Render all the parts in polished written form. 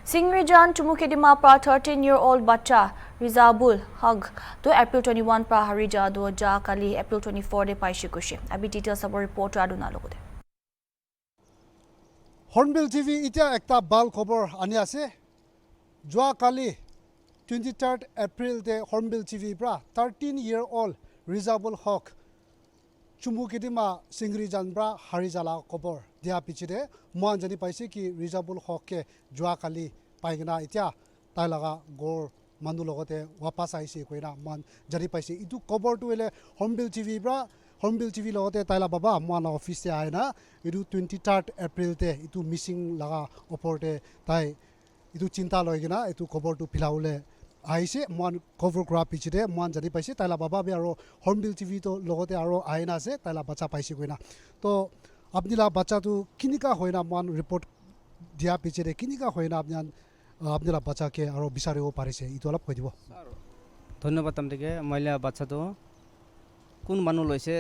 Singrijan Chumukidima pra 13-year-old bacha Rizabul Hug to April 21 pra Harija do ja kali April 24 de paishikushi. Abi details abo reporter aduna logode. Hornbill TV itia ekta bal khobor ani ase. Joa kali 23rd April de Hornbill TV pra 13-year-old Rizabul Hug Chumukidima Singrijan pra Harijala khobor dia pichide moan jani paise ki Rizabul Hug ke joa kali paigna itia tai laga gor manu logote wapas aise koina man jari paise itu khobor tu ele Hornbill TV pra Hornbill TV logote taila baba moan office te aina itu 23rd April te itu missing laga oporte tai itu cinta loigina itu khobor tu philaule aise moan cover kra pichide moan jani paise taila baba be aro Hornbill TV to logote aro aina ase taila bacha paise koina to apnila bacha tu kinika hoina moan report dia pichide kinika hoina apnan apnila bacha ke aro bisaribo parise itu alap koi dibo ধন্যবাদ আপনাকে মহিলা বাচ্চা তো কোন মানুহ লৈছে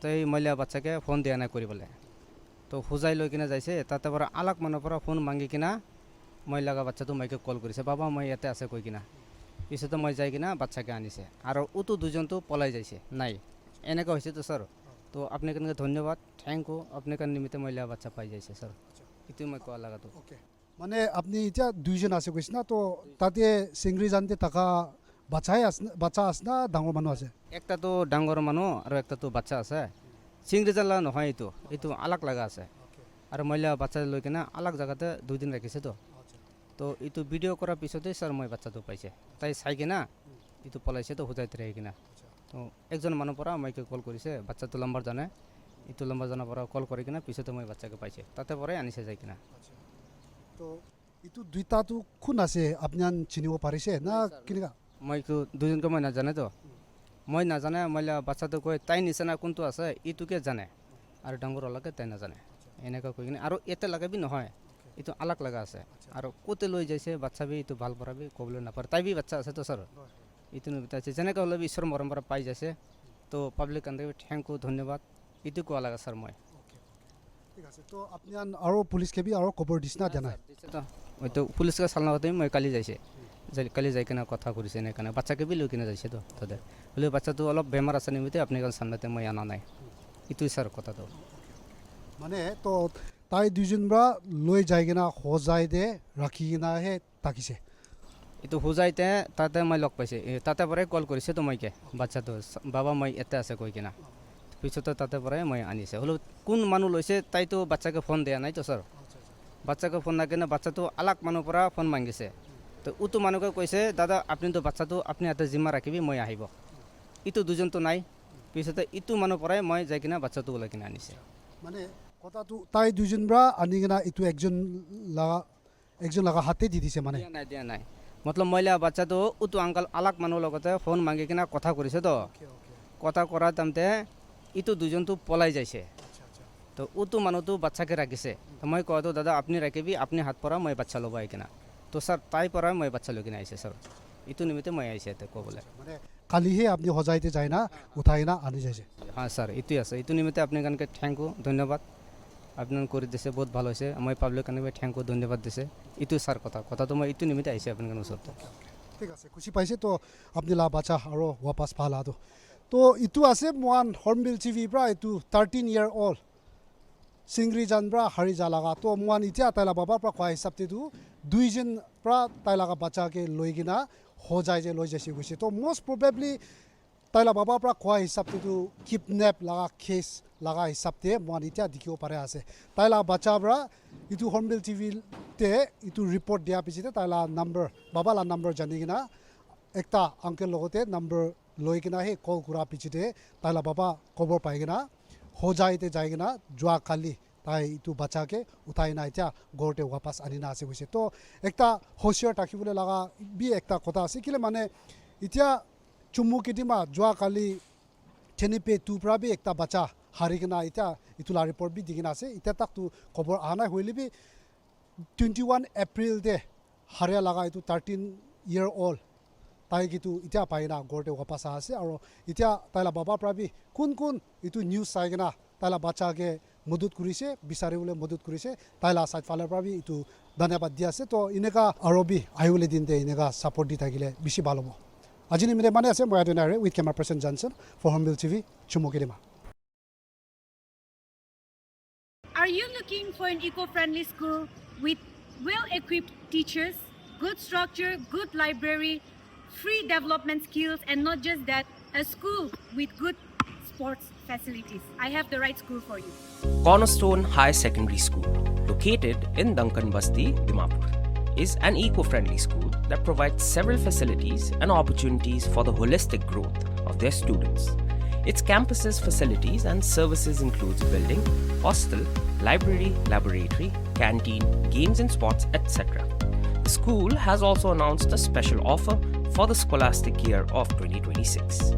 তাই মহিলা বাচ্চাকে ফোন দিয়া নাই কৰিবলৈ তো খুজাই লৈ কিনে যাইছে তাতে পৰা আলাক মানুহৰ পৰা ফোন মাগি কিনা মহিলা বাচ্চাটো মাইকে কল কৰিছে বাবা মই ইয়াতে আছে কৈ কিনা পিছতে মই যাই কিনা বাচ্চাকে আনিছে আৰু উতো দুজনটো পলাই যাইছে নাই এনেকা হৈছে তো স্যার তো আপনাকে ধন্যবাদ থ্যাংক ইউ আপনাকে নিমিত্তে মহিলা বাচ্চা পাই যাইছে স্যার এটু মই কোৱা লাগাটো ওকে মানে আপনি এতিয়া দুইজন আছে কৈছ না তো তাতে সিংৰি জানতে টাকা বাচ্চা আছে না ডাঙৰ মানুহ আছে একটা তো ডাঙৰ মানুহ আৰু একটা তো বাচ্চা আছে চিংৰি জানলা নহয় এইটো আলাক লাগা আছে আৰু মহিলা বাচ্চা লৈ কিনে আলাক জায়গাতে দুদিন ৰাখিছে তো এইটো ভিডিঅ' কৰাৰ পিছতে স্যার মই বাচ্চাটো পাইছে তাই চাই কিনা এইটো পলাইছে তো হুজাইতে ৰাখি কিনা তো একজন মানুহ পৰা মইকে কল কৰিছে বাচ্চাটো নম্বৰ জানে এইটো নম্বৰ জানাৰ পৰা কল কৰি কিনা পিছতে মই বাচ্চাকে পাইছে তাতে পৰাই আনিছে যাই কিনা তো ইটো দুইটাটো কোন আছে আপনান চিনিব পাৰিছে না কিনিকা মইতো দুজনকে মই নাজানে তো মই নাজানে মহিলা বাচ্চাটো কৈ তাই নিচিনা কোনটো আছে এইটোকে জানে আৰু ডাঙৰ অলকে তাই নাজানে এনেকৈ কৈ কিনে আৰু এতে লগাবি নহয় এইটো আলাক লগা আছে আৰু কোতে লৈ যাইছে বাচ্চা বি এইটো ভাল পৰাবি ক'বলৈ নাপাৰে তাই বি বাচ্চা আছে তো স্যাৰ এইটো নিবিতাইছে যেনেকৈ হ'লে ঈশ্বৰ মৰম পৰা পাই যাইছে তো পাব্লিক আন্দে থ্যাংক ইউ ধন্যবাদ এইটো কোৱা লাগা স্যাৰ মই ঠিক আছে তো আপনান আৰু পুলিচ কেবি আৰু খবৰ দিছনা জানা হয়তো পুলিচকে চালনাতে মই কালি যাইছে কালি যাই কিনে কথা কৰিছে এনেকানে বাচ্চাকে বি লৈ কিনে যাইছে তো তাতে হ'লে বাচ্চাটো অলপ বেমাৰ আছে নিমিত্তে আপুনি চালনাতে মই আনা নাই এইটোই স্যার কথাটো মানে তো তাই দুইজন বা লৈ যাই কিনা সজাই দে ৰাখি কিনাহে তাকিছে এইটো হুজাইতে তাতে মই লগ পাইছে তাতে পৰাই কল কৰিছে তো মইকে বাচ্চাটো বাবা মই ইয়াতে আছে কৈ কিনা পিছতে তাতে পৰাই মই আনিছে হ'লেও কোন মানুহ লৈছে তাইতো বাচ্চাকে ফোন দিয়া নাই তো স্যার বাচ্চাকে ফোন না কিনে বাচ্চাটো আলাক মানুহ পৰা ফোন মাগিছে তো উটো মানুহকে কৈছে দাদা আপুনি তো বাচ্চাটো আপুনি ইয়াতে জিম্মা ৰাখিবি মই আহিব ইটো দুজনটো নাই পিছতে ইটো মানুহ পৰাই মই যাই কিনা বাচ্চাটো ওলাই কিনে আনিছে মানে কথাটো তাই দুইজন বা আনি কিনা ইটো একজন লাগা হাতে দি দিছে মানে দিয়া নাই মতলব মহিলা বাচ্চাটো উটো আংকাল আলাক মানুহৰ লগতে ফোন মাগি কিনা কথা কৰিছে তো কথা কৰা তামতে ইটো দুজনটো পলাই যাইছে তো উটো মানুহটো বাচ্চাকে ৰাখিছে তো মই কওঁ দাদা আপুনি ৰাখিবি আপুনি হাত পৰা মই বাচ্চা ল'ব আহি কিনা তো স্যাৰ তাই পৰা মই বাচ্চা লৈ কিনে আহিছে স্যার এইটো নিমিত্তে মই আহিছে ইয়াতে ক'বলৈ মানে কালিহে আপনি সজাইতে যায় না উঠাই না আনি যাইছে হ্যাঁ স্যার এইটোই আছে এইটো নিমিত্তে আপুনি কানকে থ্যাংক ইউ ধন্যবাদ আপনার কৰি দিছে বহুত ভাল হৈছে মই পাব্লিক কানকে থ্যাংক ইউ ধন্যবাদ দিছে এইটো স্যার কথাটো মই এইটো নিমিত্তে আহিছে আপোনাৰ ওচৰত ঠিক আছে খুশি পাইছে তো আপনি লা বাচ্চা আৰু वापस পালা তো ইটো আছে মোয়ান হৰ্নবিল টিভি পৰা ইটো 13-year-old সিংৰি জানব্ৰা হাৰি জালাগা তো মোয়ান ইতিয়া তাইলা বাবা পৰা কোৱা হিচাপতে দুইজন পৰা তাইলাগা বাচ্চাকে লৈ কিনা সজাই যে লৈ যাইছে গৈছে তো মোষ্ট প্ৰবেবলি তাইলা বাবা পৰা কোৱা হিচাপতে কিডনেপ লাগা কেছ লাগা হিচাপতে মোয়ান ইতিয়া দেখিব পাৰে আছে তাইলা বাচ্চা পৰা ইটো হৰ্নবিল টিভিতে ইটো ৰিপৰ্ট দিয়া পিছতে তাইলা নম্বৰ বাবা লা নম্বৰ জানি কিনা একটা আংকেল লগতে নম্বৰ লৈ কিনা সেই কল কৰা পিছতে তাইলা বাবা খবৰ পাই কিনা সজাইতে যাই কিনা যোৱা কালি তাই ইটো বাচ্চাকে উঠাই না এতিয়া ঘৰতে वापस আনি না আছে গৈছে তো একটা হুঁচিয়াৰ থাকিবলৈ লগা বি একটা কথা আছে কিলে মানে এতিয়া চুমু কেইটিমা যোৱা কালি থেনিপে টু পৰা বি একটা বাচ্চা হাৰি কিনা এতিয়া ইটোলা ৰিপৰ্ট বি দি কিনা আছে এতিয়া তাকতো খবৰ অহা নাই হ'লে বি 21 এপ্ৰিল দে হাৰিয়া লগা এইটো 13-year-old তাই কিন্তু এতিয়া পাই না ঘৰতে वापस আছে আৰু এতিয়া তাইলা বাবা পৰা বি কোন এইটো নিউজ চাই কিনা তাইলা বাচ্চাকে মদত কৰিছে বিচাৰিবলৈ মদত কৰিছে তাইলা চাইড ফালৰ পৰা বি এইটো ধন্যবাদ দি আছে তো এনেকা আৰু বি আহিবলৈ দিনতে এনেকা ছাপোৰ্ট দি থাকিলে বেছি ভাল হ'ব আজি নিমিতে মানে আছে মই আদনাৰে with camera person Johnson for hornbill TV চুমুকিৰিমা Are you looking for an eco-friendly school with well-equipped teachers, good structure, good library, free development skills, and not just that, a school with good sports facilities? I have the right school for you. Cornerstone High Secondary School, located in Duncan Basti, Dimapur, is an eco-friendly school that provides several facilities and opportunities for the holistic growth of their students. Its campus's facilities and services includes building, hostel, library, laboratory, canteen, games and sports, etc. The school has also announced a special offer for the scholastic year of 2026.